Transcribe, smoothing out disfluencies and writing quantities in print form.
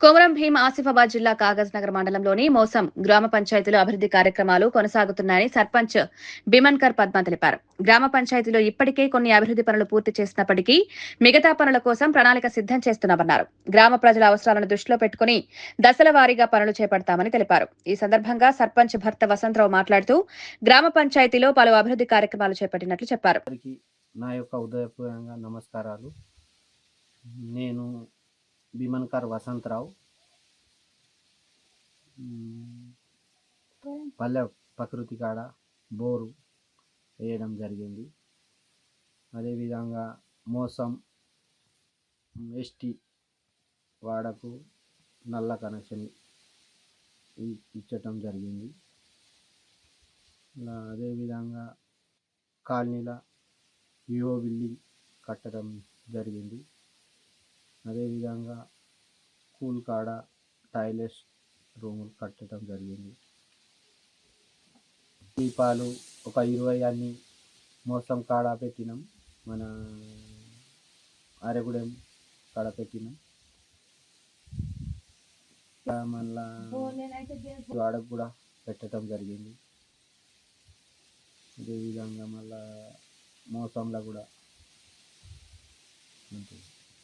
కొమరం భీం ఆసిఫాబాద్ జిల్లా కాగజ్ నగర్ మండలంలోని మోసం గ్రామ పంచాయతీలో అభివృద్ధి కార్యక్రమాలు కొనసాగుతున్నాయని సర్పంచ్ బిమన్కర్ పద్మ తెలిపారు. గ్రామ పంచాయతీలో ఇప్పటికే కొన్ని అభివృద్ధి పనులు పూర్తి చేసినప్పటికీ మిగతా పనుల కోసం ప్రణాళిక సిద్ధం చేస్తున్నామన్నారు. గ్రామ ప్రజల అవసరాలను దృష్టిలో పెట్టుకుని దశల వారీగా పనులు చేపడతామని తెలిపారు. ఈ సందర్భంగా సర్పంచ్ భర్త వసంతరావు మాట్లాడుతూ గ్రామ పంచాయతీలో పలు అభివృద్ధి కార్యక్రమాలు చేపట్టినట్లు చెప్పారు. నా యొక్క ఉదయపూర్వకంగా నమస్కారాలు. నేను బిమన్కర్ వసంతరావు. పల్లె ప్రకృతి కాడ బోరు వేయడం జరిగింది. అదేవిధంగా మోసం ఎస్టీ వాడకు నల్ల కనెక్షన్ ఇచ్చటం జరిగింది. అదేవిధంగా కాలనీల వివో బిల్డింగ్ కట్టడం జరిగింది. అదేవిధంగా స్కూల్ కాడ టాయిలెట్స్ రూములు కట్టడం జరిగింది. దీపాలు ఒక 20 అన్ని మోసం కాడ పెట్టినాం, మన ఆరెగూడెం కాడ పెట్టినాం. మళ్ళా వాడకు కూడా పెట్టడం జరిగింది. అదేవిధంగా మళ్ళా మోసంలో కూడా ఉంటుంది.